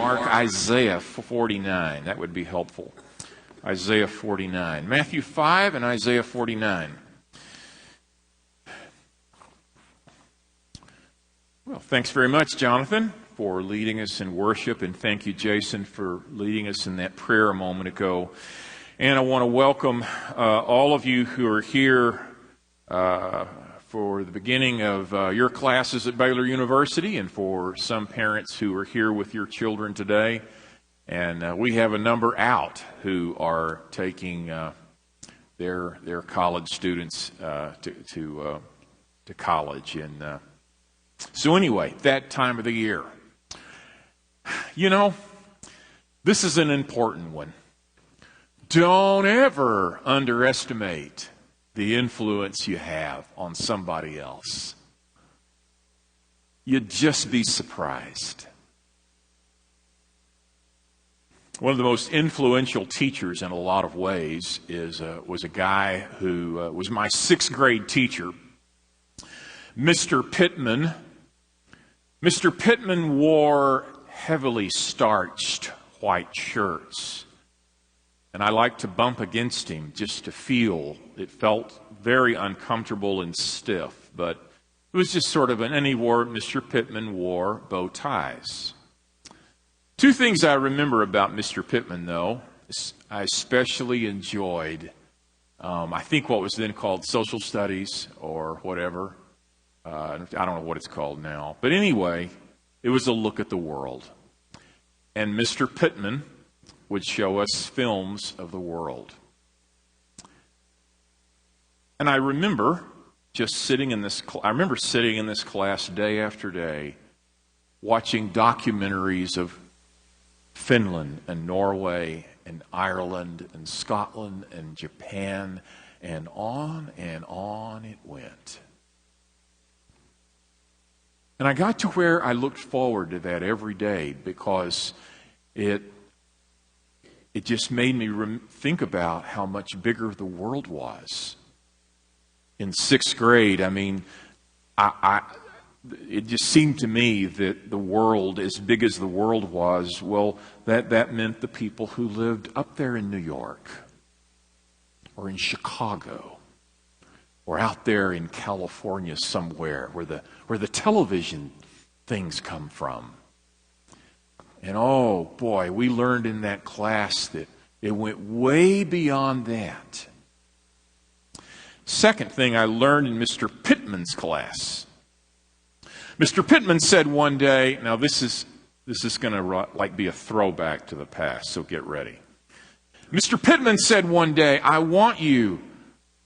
mark Isaiah 49. That would be helpful. Isaiah 49. Matthew 5 and Isaiah 49. Well, thanks very much, Jonathan, for leading us in worship, and thank you, Jason, for leading us in that prayer a moment ago. And I want to welcome all of you who are here for the beginning of your classes at Baylor University, and for some parents who are here with your children today. And we have a number out who are taking their college students to college. And so anyway, that time of the year. You know, this is an important one. Don't ever underestimate the influence you have on somebody else. You'd just be surprised. One of the most influential teachers in a lot of ways was a guy who was my sixth grade teacher, Mr. Pittman. Mr. Pittman wore heavily starched white shirts, and I liked to bump against him just to feel. It felt very uncomfortable and stiff, but it was just sort of Mr. Pittman wore bow ties. Two things I remember about Mr. Pittman, though. I especially enjoyed, I think what was then called social studies or whatever. I don't know what it's called now. But anyway, it was a look at the world. And Mr. Pittman would show us films of the world. And I remember sitting in this class day after day, watching documentaries of Finland and Norway and Ireland and Scotland and Japan, and on it went. And I got to where I looked forward to that every day, because it just made me think about how much bigger the world was. In sixth grade, I mean, it just seemed to me that the world, as big as the world was, well, that meant the people who lived up there in New York, or in Chicago, or out there in California somewhere, where the television things come from. And oh boy, we learned in that class that it went way beyond that. Second thing I learned in Mr. Pittman's class. Mr. Pittman said one day, now this is going to be a throwback to the past, so get ready. Mr. Pittman said one day, I want you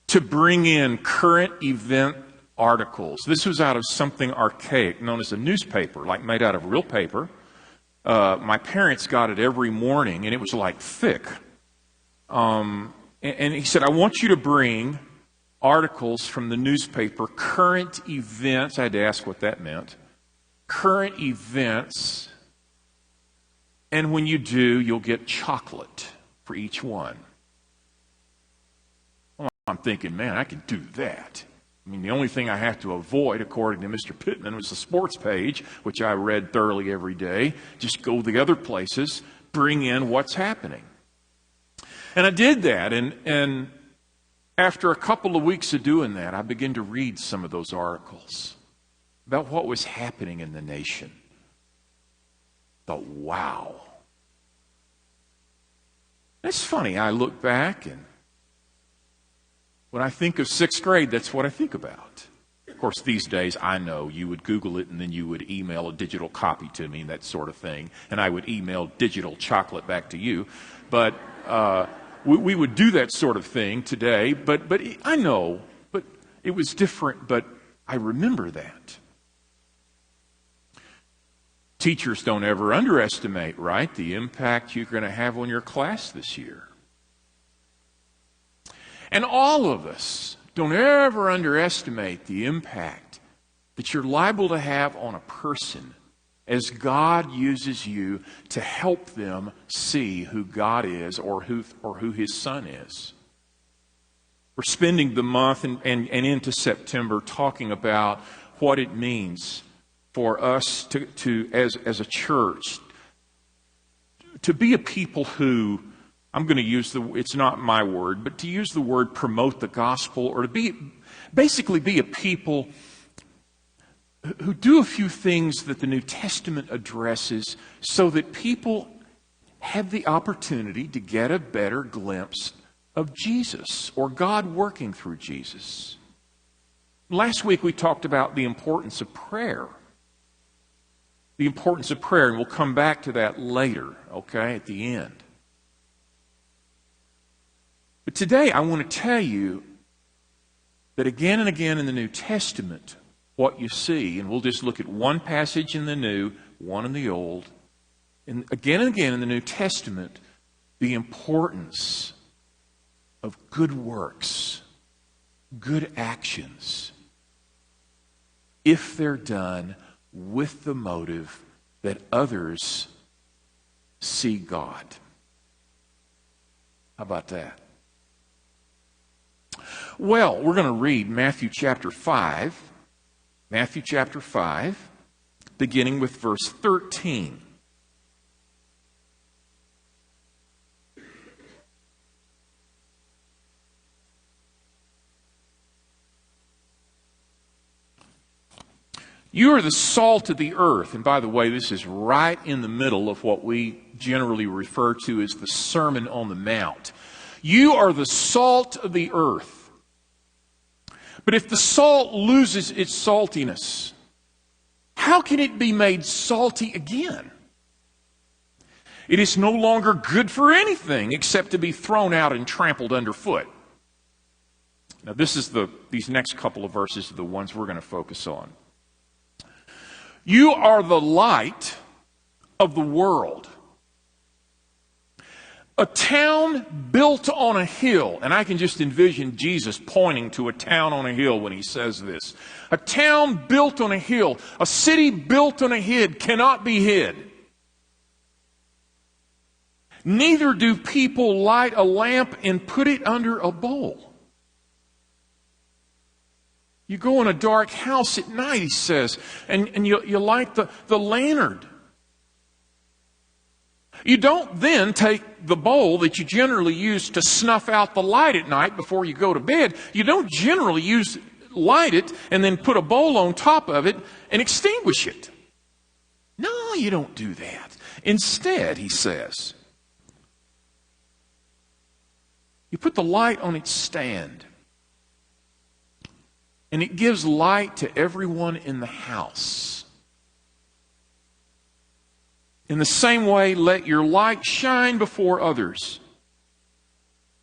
to bring in current event articles. This was out of something archaic known as a newspaper, like made out of real paper. My parents got it every morning, and it was like thick. And he said, I want you to bring articles from the newspaper, current events. I had to ask what that meant. Current events. And when you do, you'll get chocolate for each one. I'm thinking, man, I could do that. I mean, the only thing I have to avoid, according to Mr. Pittman, was the sports page, which I read thoroughly every day. Just go the other places, bring in what's happening. And I did that, and after a couple of weeks of doing that, I began to read some of those articles about what was happening in the nation. I thought, wow. It's funny, I look back, and when I think of sixth grade, that's what I think about. Of course, these days, I know you would Google it, and then you would email a digital copy to me, and that sort of thing. And I would email digital chocolate back to you. But we would do that sort of thing today. But I know, but it was different, but I remember that. Teachers don't ever underestimate, right, the impact you're going to have on your class this year. And all of us don't ever underestimate the impact that you're liable to have on a person as God uses you to help them see who God is or who His Son is. We're spending the month and into September talking about what it means for us to as a church to be a people who, I'm going to use it's not my word, but to use the word promote the gospel, or to basically be a people who do a few things that the New Testament addresses so that people have the opportunity to get a better glimpse of Jesus or God working through Jesus. Last week we talked about the importance of prayer. The importance of prayer, and we'll come back to that later, okay, at the end. But today I want to tell you that again and again in the New Testament, what you see, and we'll just look at one passage in the New, one in the Old, and again in the New Testament, the importance of good works, good actions, if they're done with the motive that others see God. How about that? Well, we're going to read Matthew chapter 5. Matthew chapter 5, beginning with verse 13. You are the salt of the earth. And by the way, this is right in the middle of what we generally refer to as the Sermon on the Mount. You are the salt of the earth. But if the salt loses its saltiness, how can it be made salty again? It is no longer good for anything except to be thrown out and trampled underfoot. Now these next couple of verses are the ones we're going to focus on. You are the light of the world. A town built on a hill, and I can just envision Jesus pointing to a town on a hill when he says this. A town built on a hill, a city built on a hill cannot be hid. Neither do people light a lamp and put it under a bowl. You go in a dark house at night, he says, and you light the lantern. You don't then take the bowl that you generally use to snuff out the light at night before you go to bed. You don't generally light it and then put a bowl on top of it and extinguish it. No, you don't do that. Instead, he says, you put the light on its stand, and it gives light to everyone in the house. In the same way, let your light shine before others,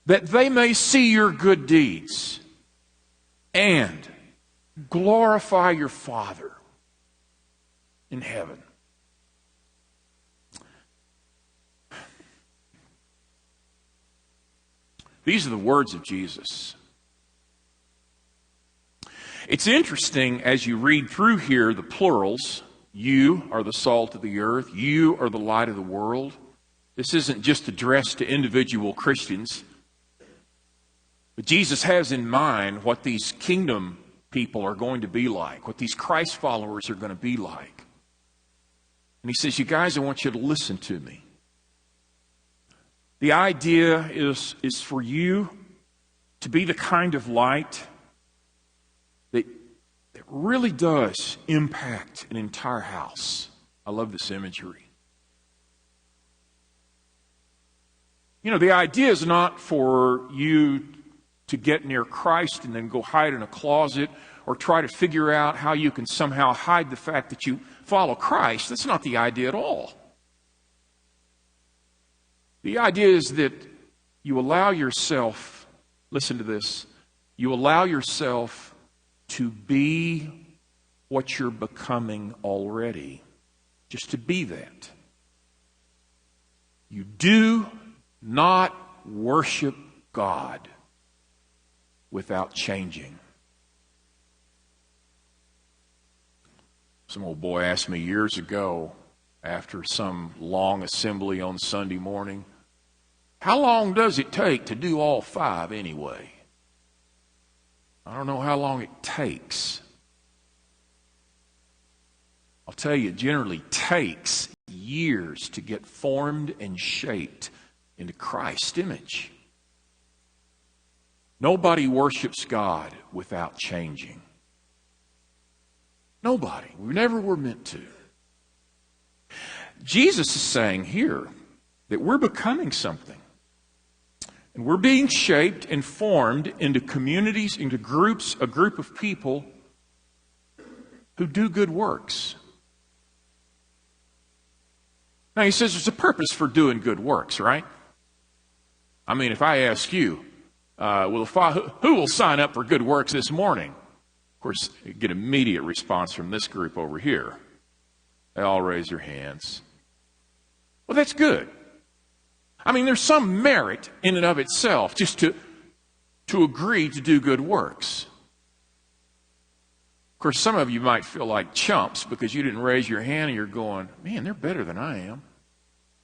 that they may see your good deeds and glorify your Father in heaven. These are the words of Jesus. It's interesting as you read through here the plurals. You are the salt of the earth. You are the light of the world. This isn't just addressed to individual Christians. But Jesus has in mind what these kingdom people are going to be like, what these Christ followers are going to be like. And he says, you guys, I want you to listen to me. The idea is for you to be the kind of light that really does impact an entire house. I love this imagery. You know, the idea is not for you to get near Christ and then go hide in a closet or try to figure out how you can somehow hide the fact that you follow Christ. That's not the idea at all. The idea is that you allow yourself, listen to this, you allow yourself to be what you're becoming already. Just to be that. You do not worship God without changing. Some old boy asked me years ago, after some long assembly on Sunday morning, how long does it take to do all five anyway? I don't know how long it takes. I'll tell you, it generally takes years to get formed and shaped into Christ's image. Nobody worships God without changing. Nobody. We never were meant to. Jesus is saying here that we're becoming something. And we're being shaped and formed into communities, into groups, a group of people who do good works. Now he says there's a purpose for doing good works, right? I mean, if I ask you, who will sign up for good works this morning? Of course, you get immediate response from this group over here. They all raise their hands. Well, that's good. I mean, there's some merit in and of itself just to agree to do good works. Of course, some of you might feel like chumps because you didn't raise your hand and you're going, man, they're better than I am.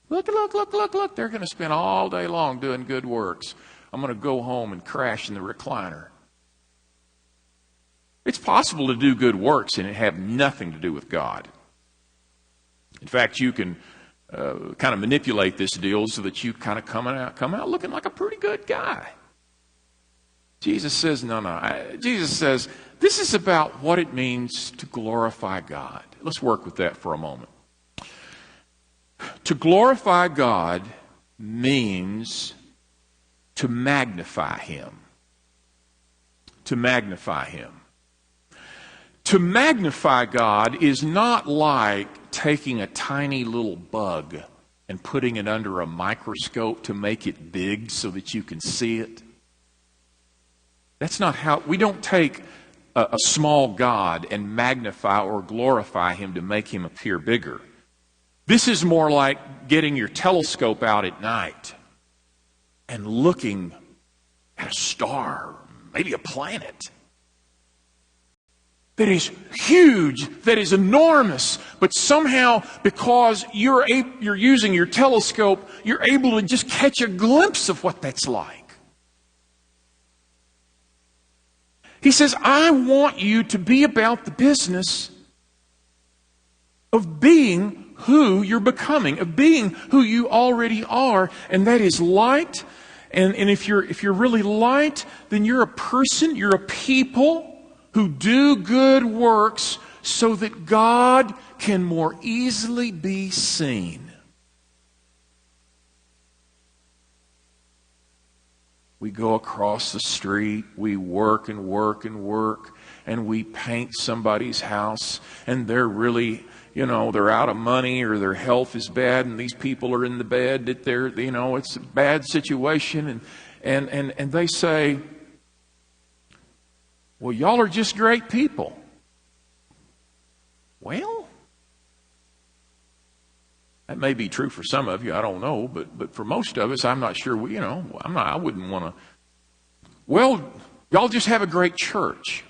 Look. They're going to spend all day long doing good works. I'm going to go home and crash in the recliner. It's possible to do good works and it have nothing to do with God. In fact, you can kind of manipulate this deal so that you kind of come out looking like a pretty good guy. Jesus says, no. Jesus says, this is about what it means to glorify God. Let's work with that for a moment. To glorify God means to magnify Him. To magnify Him. To magnify God is not like taking a tiny little bug and putting it under a microscope to make it big so that you can see it. That's not how, we don't take a small God and magnify or glorify Him to make Him appear bigger. This is more like getting your telescope out at night and looking at a star, maybe a planet that is huge, that is enormous, but somehow because you're using your telescope, you're able to just catch a glimpse of what that's like. He says, I want you to be about the business of being who you're becoming, of being who you already are, and that is light. And if you're really light, then you're a person, you're a people who do good works so that God can more easily be seen. We go across the street, we work and work and work, and we paint somebody's house, and they're really, they're out of money or their health is bad, and these people are in the bed that they're, it's a bad situation, and they say, well, y'all are just great people. Well, that may be true for some of you, I don't know, but for most of us, I'm not sure, I wouldn't want to. Well, y'all just have a great church.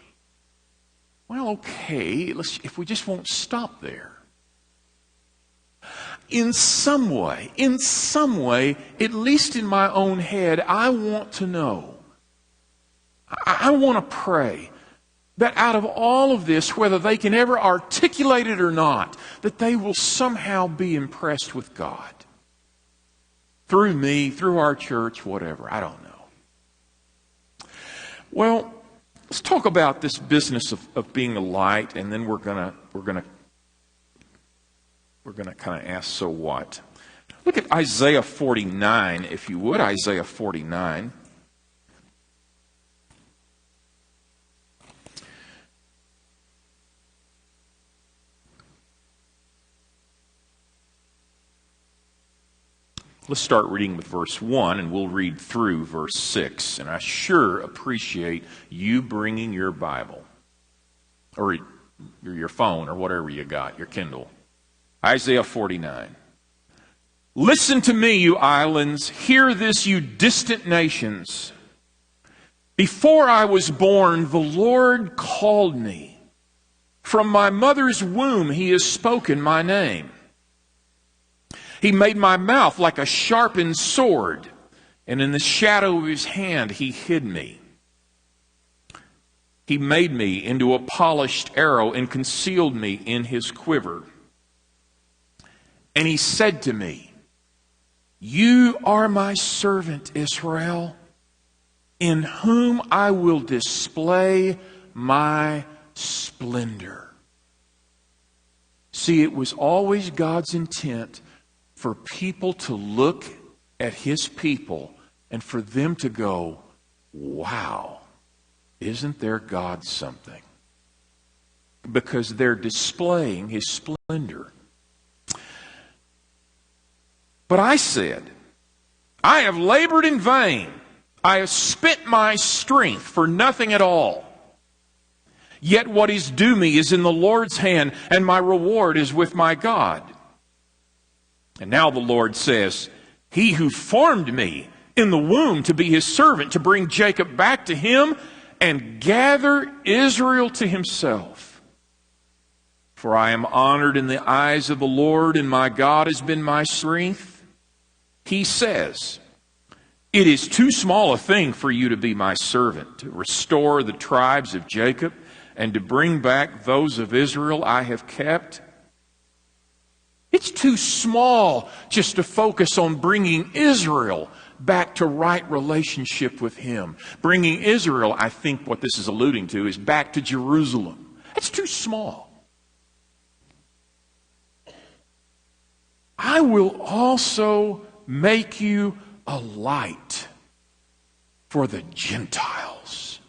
Well, okay, if we just won't stop there. In some way, at least in my own head, I want to know. I want to pray that out of all of this, whether they can ever articulate it or not, that they will somehow be impressed with God. Through me, through our church, whatever. I don't know. Well, let's talk about this business of being a light, and then we're gonna kind of ask, so what? Look at Isaiah 49, if you would. Isaiah 49. Let's start reading with verse 1, and we'll read through verse 6. And I sure appreciate you bringing your Bible, or your phone, or whatever you got, your Kindle. Isaiah 49. Listen to me, you islands. Hear this, you distant nations. Before I was born, the Lord called me. From my mother's womb, He has spoken my name. He made my mouth like a sharpened sword, and in the shadow of His hand He hid me. He made me into a polished arrow and concealed me in His quiver. And he said to me, "You are my servant, Israel, in whom I will display my splendor." See, it was always God's intent for people to look at His people and for them to go, "Wow, isn't their God something?" Because they're displaying His splendor. But I said, "I have labored in vain. I have spent my strength for nothing at all. Yet what is due me is in the Lord's hand, and my reward is with my God." And now the Lord says, "He who formed me in the womb to be His servant, to bring Jacob back to Him and gather Israel to Himself. For I am honored in the eyes of the Lord, and my God has been my strength. He says, 'It is too small a thing for you to be my servant, to restore the tribes of Jacob, and to bring back those of Israel I have kept.'" It's too small just to focus on bringing Israel back to right relationship with Him. Bringing Israel, I think what this is alluding to, is back to Jerusalem. It's too small. "I will also make you a light for the Gentiles."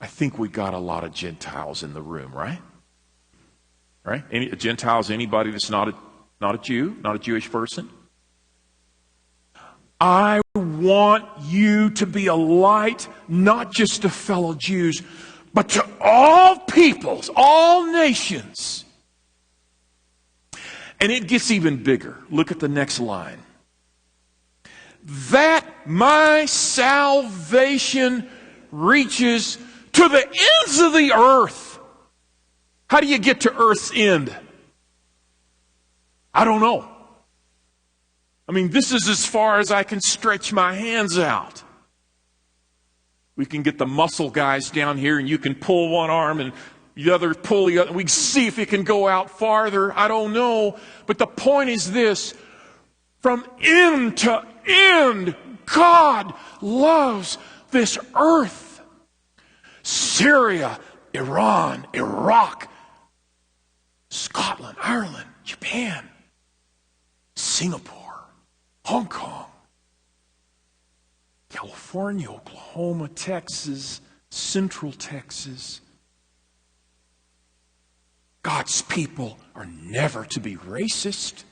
I think we got a lot of Gentiles in the room, right? Right? Gentiles, anybody that's not a Jew, not a Jewish person? I want you to be a light, not just to fellow Jews, but to all peoples, all nations. And it gets even bigger. Look at the next line. "That my salvation reaches to the ends of the earth." How do you get to earth's end? I don't know. I mean, this is as far as I can stretch my hands out. We can get the muscle guys down here and you can pull one arm and the other pull the other. We can see if it can go out farther. I don't know. But the point is this. From end to end, God loves this earth. Syria, Iran, Iraq, Scotland, Ireland, Japan, Singapore, Hong Kong, California, Oklahoma, Texas, Central Texas. God's people are never to be racist.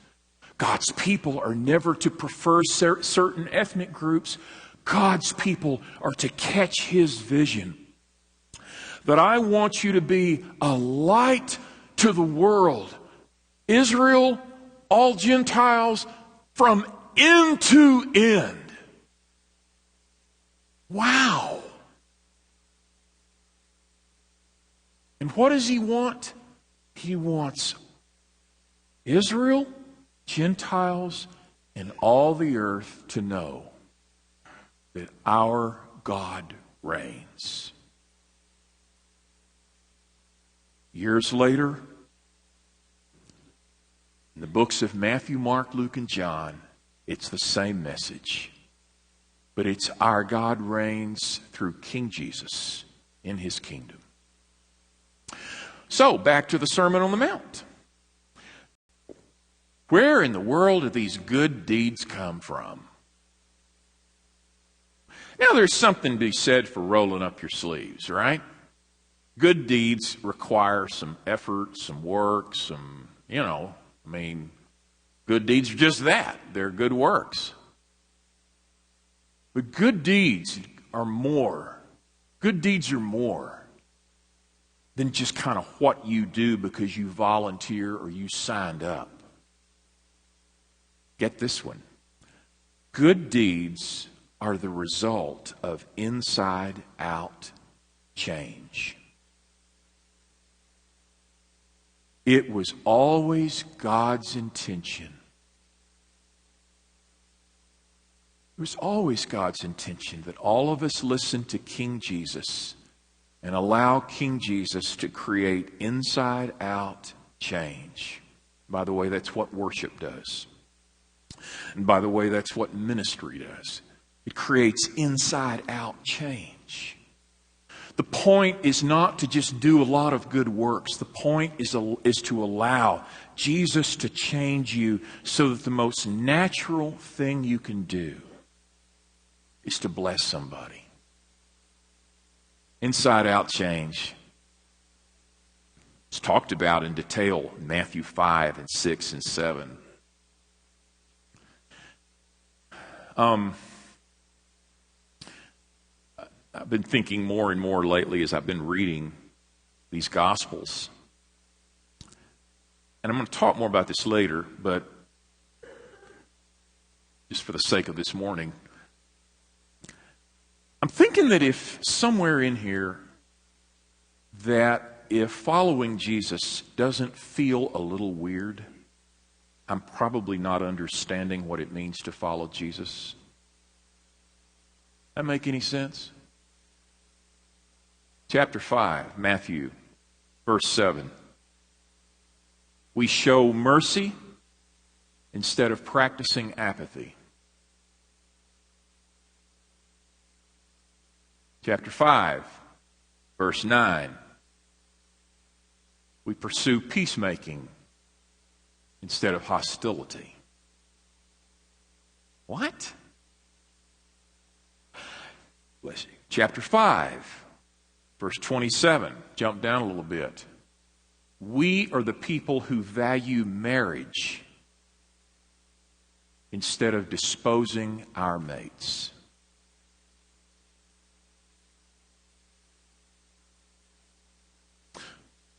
God's people are never to prefer certain ethnic groups. God's people are to catch His vision. That I want you to be a light to the world. Israel, all Gentiles, from end to end. Wow. And what does He want? He wants Israel, Gentiles, and all the earth to know that our God reigns. Years later, in the books of Matthew, Mark, Luke, and John, it's the same message. But it's our God reigns through King Jesus in His kingdom. So, back to the Sermon on the Mount. Where in the world do these good deeds come from? Now, there's something to be said for rolling up your sleeves, right? Good deeds require some effort, some work, good deeds are just that. They're good works. But good deeds are more. Good deeds are more than just kind of what you do because you volunteer or you signed up. Get this one. Good deeds are the result of inside-out change. It was always God's intention. It was always God's intention that all of us listen to King Jesus and allow King Jesus to create inside-out change. By the way, that's what worship does. And by the way, that's what ministry does. It creates inside-out change. The point is not to just do a lot of good works. The point is to allow Jesus to change you so that the most natural thing you can do is to bless somebody. Inside-out change. It's talked about in detail in Matthew 5 and 6 and 7. I've been thinking more and more lately as I've been reading these Gospels. And I'm going to talk more about this later, but just for the sake of this morning, I'm thinking that if somewhere in here that if following Jesus doesn't feel a little weird, I'm probably not understanding what it means to follow Jesus. That make any sense? Chapter 5, Matthew, verse 7. We show mercy instead of practicing apathy. Chapter 5, verse 9. We pursue peacemaking instead of hostility. What? Bless you. Chapter 5, verse 27. Jump down a little bit. We are the people who value marriage instead of disposing our mates.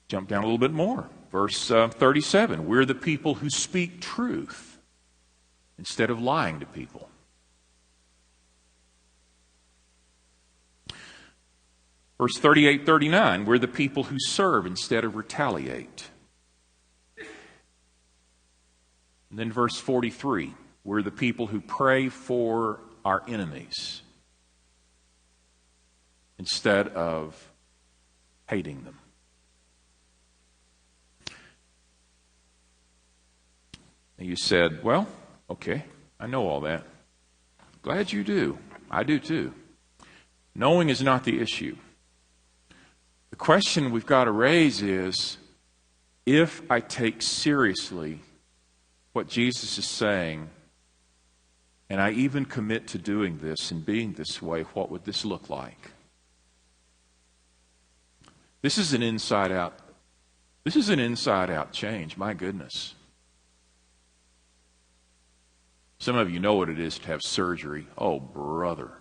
Jump down a little bit more. Verse 37. We're the people who speak truth instead of lying to people. Verse 38, 39, we're the people who serve instead of retaliate. And then verse 43, we're the people who pray for our enemies instead of hating them. And you said, well, okay, I know all that. Glad you do. I do too. Knowing is not the issue. The question we've got to raise is, if I take seriously what Jesus is saying, and I even commit to doing this and being this way, what would this look like? This is an inside-out change, my goodness. Some of you know what it is to have surgery. Oh, brother.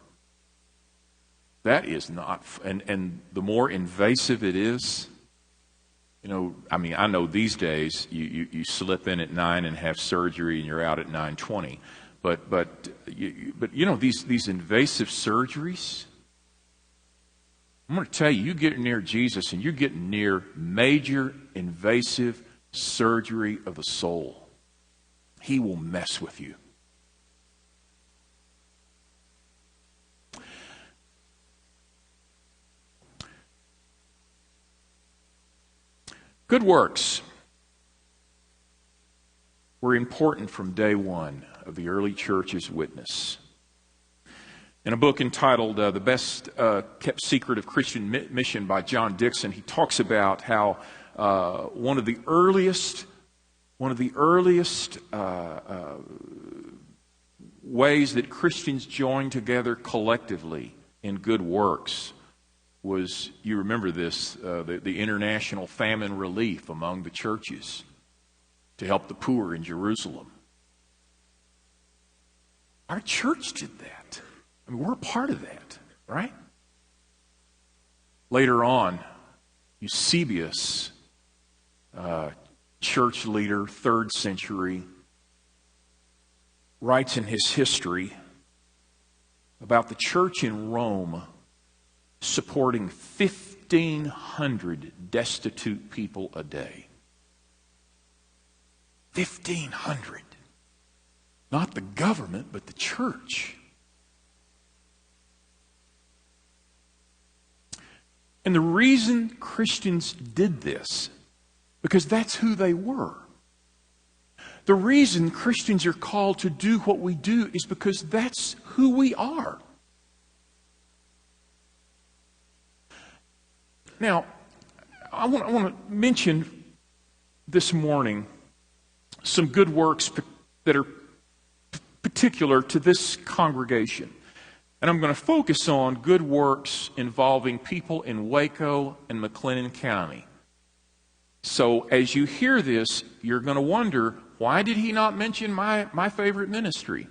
That is not, and the more invasive it is, I know these days you slip in at 9 and have surgery and you're out at 9:20. But these invasive surgeries, I'm going to tell you, you get near Jesus and you're getting near major invasive surgery of the soul. He will mess with you. Good works were important from day one of the early church's witness. In a book entitled The Best Kept Secret of Christian Mission by John Dixon, he talks about how one of the earliest ways that Christians joined together collectively in good works was, you remember this, the international famine relief among the churches to help the poor in Jerusalem. Our church did that. I mean, we're a part of that, right? Later on, Eusebius, church leader, 3rd century, writes in his history about the church in Rome supporting 1,500 destitute people a day. 1,500. Not the government, but the church. And the reason Christians did this, because that's who they were. The reason Christians are called to do what we do is because that's who we are. Now, I want to mention this morning some good works that are particular to this congregation. And I'm going to focus on good works involving people in Waco and McLennan County. So as you hear this, you're going to wonder, why did he not mention my favorite ministry?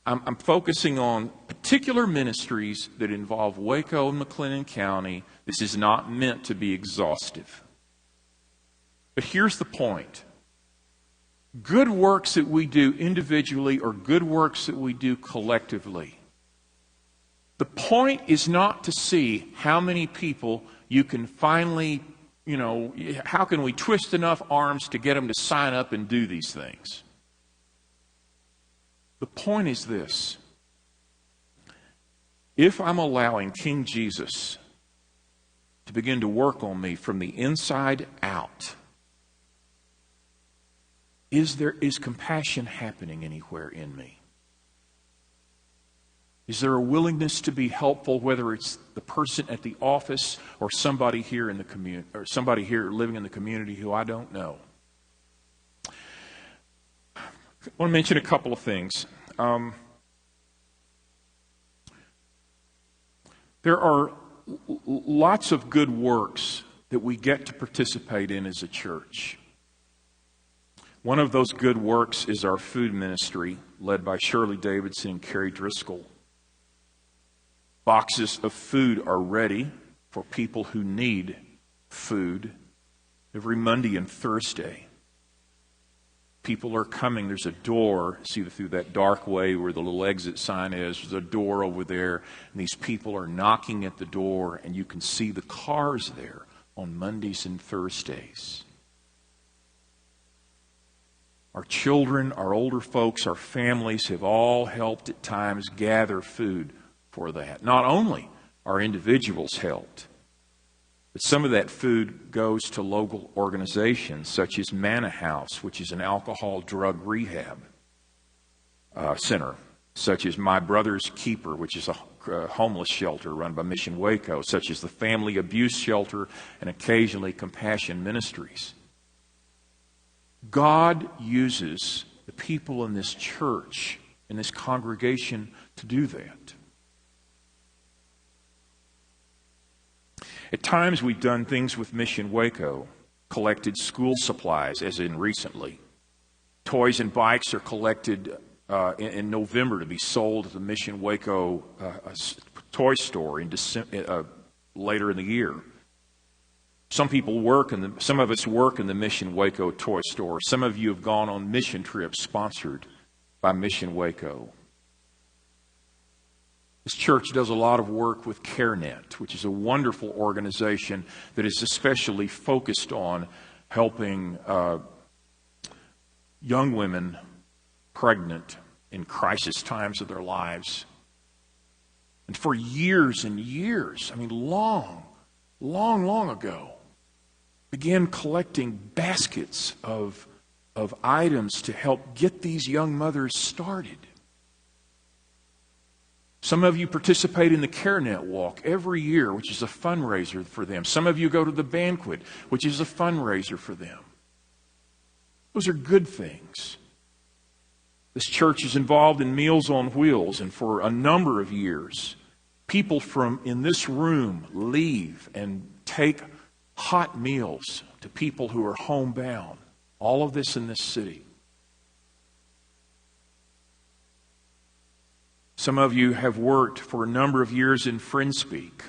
I'm focusing on particular ministries that involve Waco and McLennan County. This is not meant to be exhaustive. But here's the point. Good works that we do individually or good works that we do collectively. The point is not to see how many people you can finally, how can we twist enough arms to get them to sign up and do these things. The point is this. If I'm allowing King Jesus to begin to work on me from the inside out, is compassion happening anywhere in me? Is there a willingness to be helpful, whether it's the person at the office or somebody here in the community, or somebody here living in the community who I don't know? I want to mention a couple of things. There are lots of good works that we get to participate in as a church. One of those good works is our food ministry, led by Shirley Davidson and Carrie Driscoll. Boxes of food are ready for people who need food every Monday and Thursday. People are coming. There's a door, see through that dark way where the little exit sign is. There's a door over there, and these people are knocking at the door, and you can see the cars there on Mondays and Thursdays. Our children, our older folks, our families have all helped at times gather food for that. Not only are individuals helped, but some of that food goes to local organizations such as Manna House, which is an alcohol drug rehab center, such as My Brother's Keeper, which is a homeless shelter run by Mission Waco, such as the Family Abuse Shelter, and occasionally Compassion Ministries. God uses the people in this church, in this congregation, to do that. At times we've done things with Mission Waco, collected school supplies, as in recently. Toys and bikes are collected in November to be sold at the Mission Waco toy store in later in the year. Some of us work in the Mission Waco toy store. Some of you have gone on mission trips sponsored by Mission Waco. This church does a lot of work with CareNet, which is a wonderful organization that is especially focused on helping young women pregnant in crisis times of their lives. And for years and years, long ago, began collecting baskets of items to help get these young mothers started. Some of you participate in the CareNet Walk every year, which is a fundraiser for them. Some of you go to the banquet, which is a fundraiser for them. Those are good things. This church is involved in Meals on Wheels, and for a number of years, people from in this room leave and take hot meals to people who are homebound. All of this in this city. Some of you have worked for a number of years in FriendSpeak,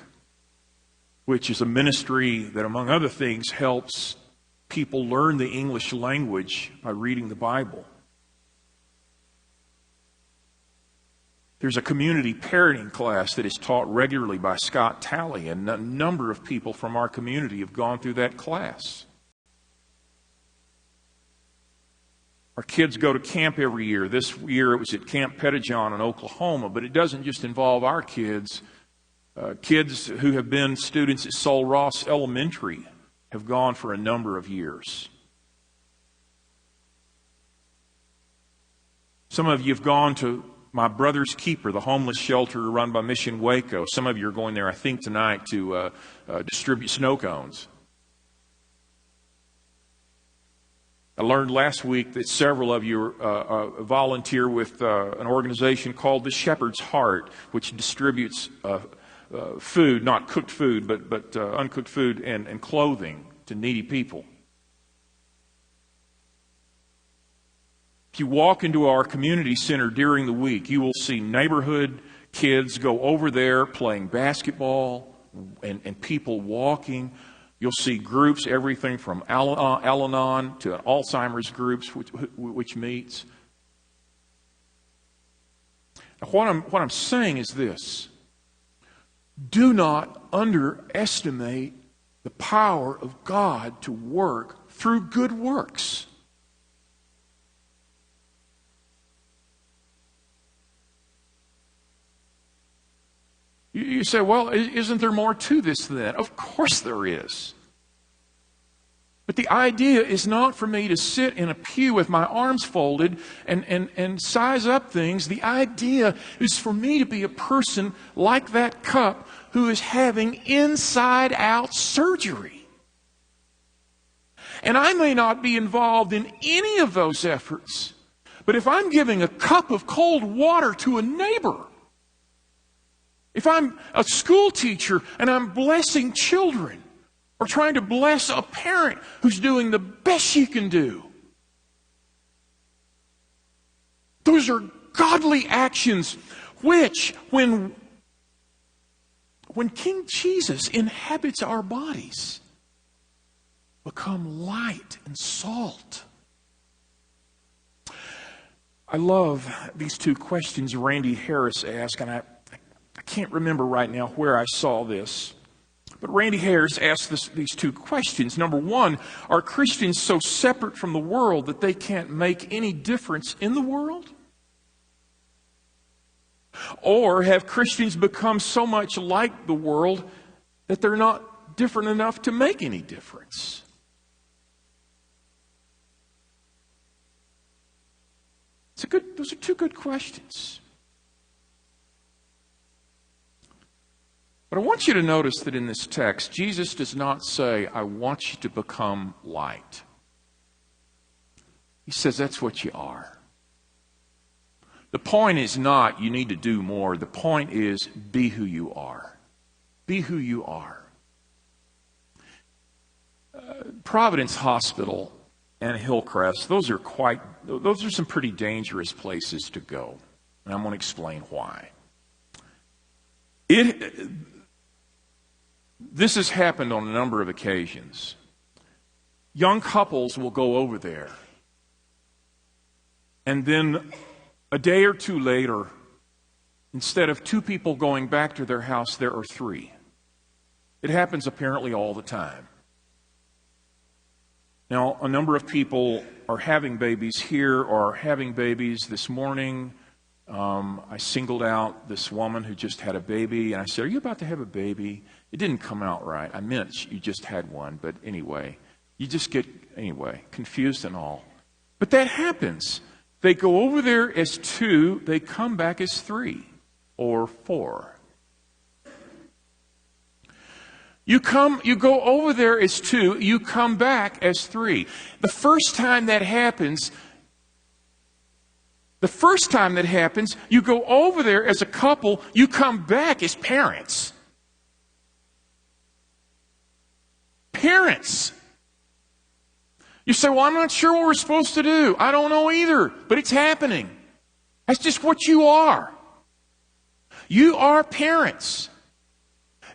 which is a ministry that, among other things, helps people learn the English language by reading the Bible. There's a community parenting class that is taught regularly by Scott Talley, and a number of people from our community have gone through that class. Our kids go to camp every year. This year it was at Camp Pettijohn in Oklahoma, but it doesn't just involve our kids. Kids who have been students at Sul Ross Elementary have gone for a number of years. Some of you have gone to My Brother's Keeper, the homeless shelter run by Mission Waco. Some of you are going there, I think, tonight to distribute snow cones. I learned last week that several of you volunteer with an organization called the Shepherd's Heart, which distributes food, not cooked food, but uncooked food and clothing to needy people. If you walk into our community center during the week, you will see neighborhood kids go over there playing basketball and people walking. You'll see groups, everything from Al-Anon to Alzheimer's groups, which meets. Now, what I'm saying is this. Do not underestimate the power of God to work through good works. You say, well, isn't there more to this than that? Of course there is. But the idea is not for me to sit in a pew with my arms folded and size up things. The idea is for me to be a person like that cup who is having inside-out surgery. And I may not be involved in any of those efforts. But if I'm giving a cup of cold water to a neighbor, if I'm a school teacher and I'm blessing children or trying to bless a parent who's doing the best she can do, those are godly actions which, when King Jesus inhabits our bodies, become light and salt. I love these two questions Randy Harris asked, and I can't remember right now where I saw this. But Randy Harris asked these two questions. Number one, are Christians so separate from the world that they can't make any difference in the world? Or have Christians become so much like the world that they're not different enough to make any difference? Those are two good questions. But I want you to notice that in this text, Jesus does not say, I want you to become light. He says that's what you are. The point is not you need to do more. The point is be who you are. Be who you are. Providence Hospital and Hillcrest, those are some pretty dangerous places to go. And I'm going to explain why. This has happened on a number of occasions. Young couples will go over there, and then a day or two later, instead of two people going back to their house, there are three. It happens apparently all the time. Now, a number of people are having babies here or are having babies this morning. I singled out this woman who just had a baby, and I said, are you about to have a baby? It didn't come out right. I meant you just had one, but anyway, you just get, confused and all. But that happens. They go over there as two, they come back as three or four. You go over there as two, you come back as three. The first time that happens, you go over there as a couple, you come back as parents. Parents. You say, well, I'm not sure what we're supposed to do. I don't know either, but it's happening. That's just what you are. You are parents.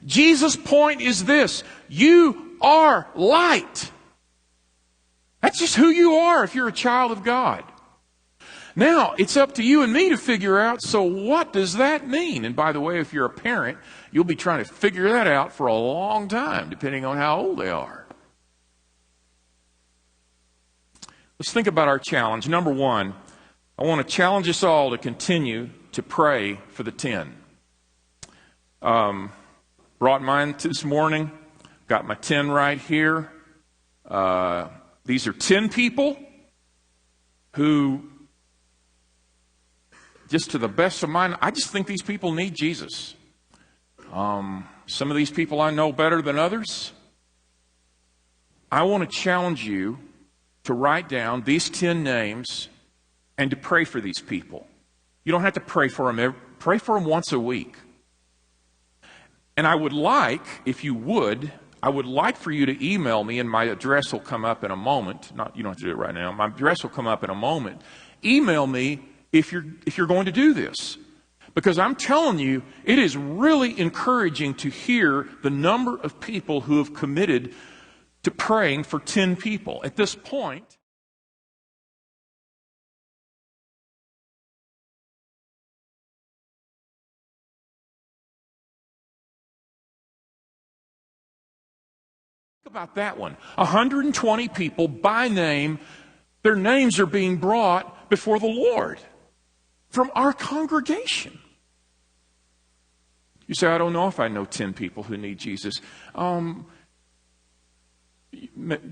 Jesus' point is this: you are light. That's just who you are if you're a child of God. Now, it's up to you and me to figure out, so what does that mean? And by the way, if you're a parent, you'll be trying to figure that out for a long time, depending on how old they are. Let's think about our challenge. Number one, I want to challenge us all to continue to pray for the 10. Brought mine this morning. Got my 10 right here. These are 10 people who just to the best of mine, I just think these people need Jesus. Some of these people I know better than others. I want to challenge you to write down these 10 names and to pray for these people. You don't have to pray for them. Pray for them once a week. And I would like, if you would, I would like for you to email me, and my address will come up in a moment. You don't have to do it right now. My address will come up in a moment. Email me if you're going to do this. Because I'm telling you, it is really encouraging to hear the number of people who have committed to praying for 10 people. At this point, think about that one. 120 people by name, their names are being brought before the Lord from our congregation. You say, I don't know if I know 10 people who need Jesus.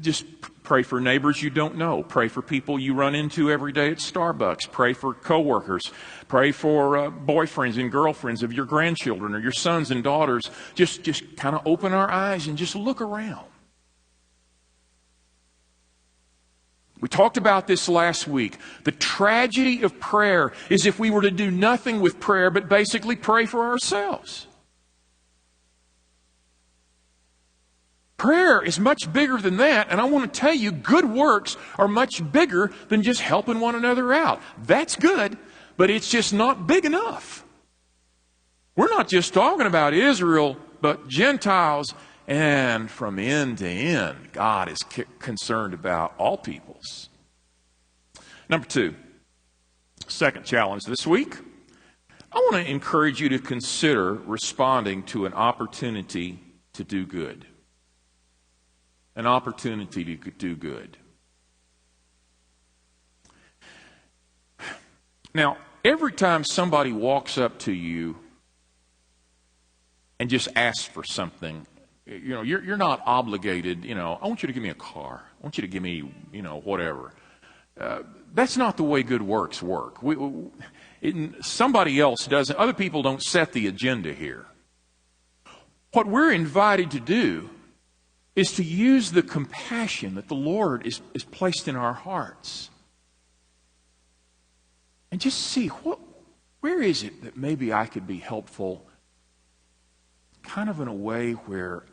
Just pray for neighbors you don't know. Pray for people you run into every day at Starbucks. Pray for coworkers. Pray for boyfriends and girlfriends of your grandchildren or your sons and daughters. Just kind of open our eyes and just look around. We talked about this last week. The tragedy of prayer is if we were to do nothing with prayer but basically pray for ourselves. Prayer is much bigger than that, and I want to tell you, good works are much bigger than just helping one another out. That's good, but it's just not big enough. We're not just talking about Israel, but Gentiles, and from end to end, God is concerned about all peoples. Number 2, second challenge this week. I want to encourage you to consider responding to an opportunity to do good. An opportunity to do good. Now, every time somebody walks up to you and just asks for something, you're not obligated, I want you to give me a car. I want you to give me, whatever. That's not the way good works work. Somebody else doesn't. Other people don't set the agenda here. What we're invited to do is to use the compassion that the Lord is placed in our hearts. And just see, where is it that maybe I could be helpful, kind of in a way where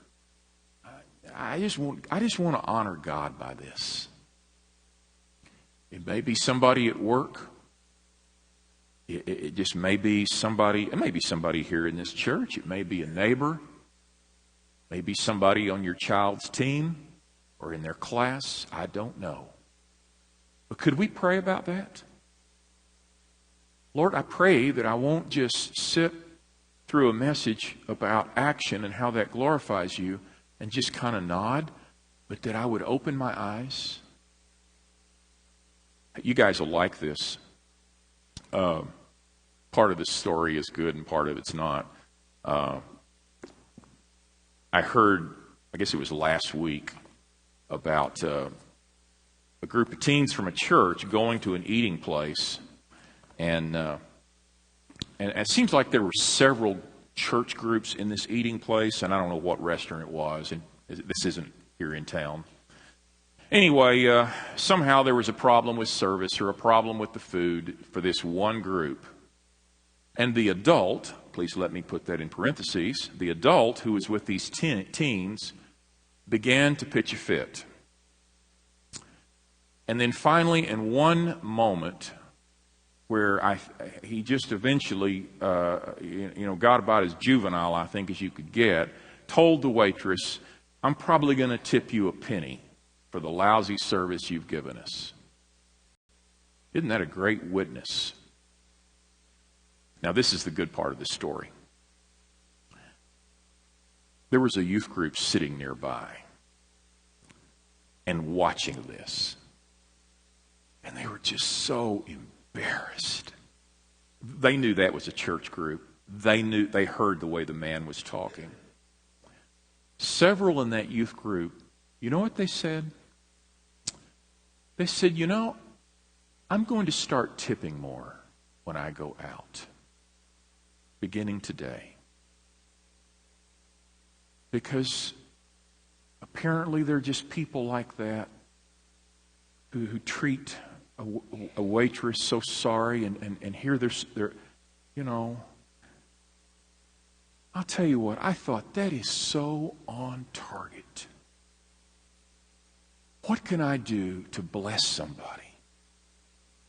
I just want to honor God by this. It may be somebody at work. It just may be somebody, it may be somebody here in this church. It may be a neighbor. Maybe somebody on your child's team or in their class. I don't know. But could we pray about that? Lord, I pray that I won't just sit through a message about action and how that glorifies you and just kind of nod, but that I would open my eyes. You guys will like this. Part of the story is good and part of it's not. I heard, I guess it was last week, about a group of teens from a church going to an eating place, and it seems like there were several church groups in this eating place, and I don't know what restaurant it was, and this isn't here in town. Anyway, somehow there was a problem with service or a problem with the food for this one group. And the adult, please let me put that in parentheses, the adult who was with these teens began to pitch a fit. And then finally, in one moment where he just eventually, got about as juvenile, I think, as you could get, told the waitress, I'm probably going to tip you a penny for the lousy service you've given us. Isn't that a great witness? Now, this is the good part of the story. There was a youth group sitting nearby and watching this. And they were just so embarrassed. They knew that was a church group. They heard the way the man was talking. Several in that youth group, you know what they said? They said, I'm going to start tipping more. when I go out, beginning today. Because apparently there are just people like that who treat a waitress so sorry, and here they're, you know, I'll tell you what, I thought that is so on target. What can I do to bless somebody?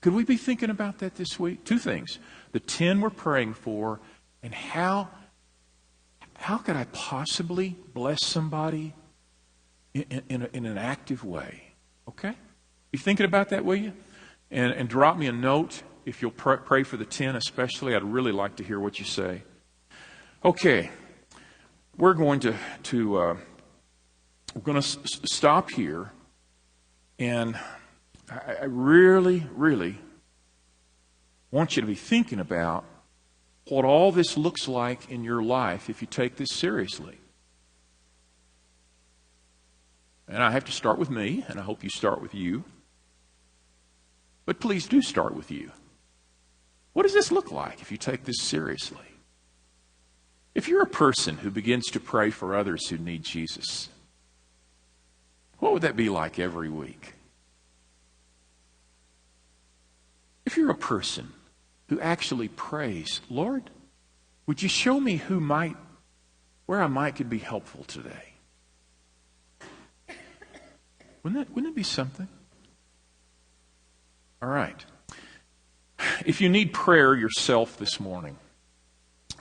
Could we be thinking about that this week? Two things. The 10 we're praying for, and how could I possibly bless somebody in an active way? Okay? You thinking about that, will you? And drop me a note if you'll pray for the 10 especially. I'd really like to hear what you say. Okay. We're going to stop here. And I really, really want you to be thinking about what all this looks like in your life if you take this seriously. And I have to start with me, and I hope you start with you. But please do start with you. What does this look like if you take this seriously? If you're a person who begins to pray for others who need Jesus, what would that be like every week? If you're a person who actually prays, Lord, would you show me where I could be helpful today? Wouldn't it be something? All right. If you need prayer yourself this morning,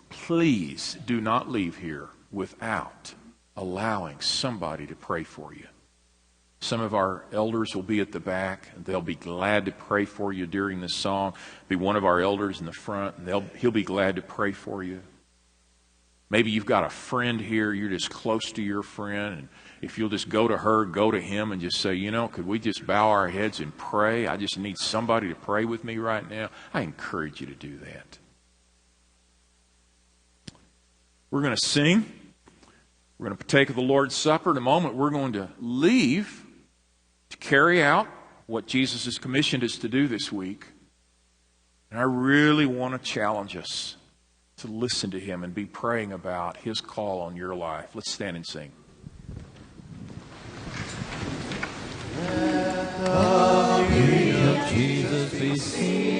please do not leave here without allowing somebody to pray for you. Some of our elders will be at the back, and they'll be glad to pray for you during this song. Be one of our elders in the front, and he'll be glad to pray for you. Maybe you've got a friend here, you're just close to your friend, and if you'll just go to her, go to him, and just say, could we just bow our heads and pray? I just need somebody to pray with me right now. I encourage you to do that. We're going to sing. We're going to partake of the Lord's Supper. In a moment, we're going to leave to carry out what Jesus has commissioned us to do this week. And I really want to challenge us to listen to Him and be praying about His call on your life. Let's stand and sing. Let the beauty of Jesus be seen.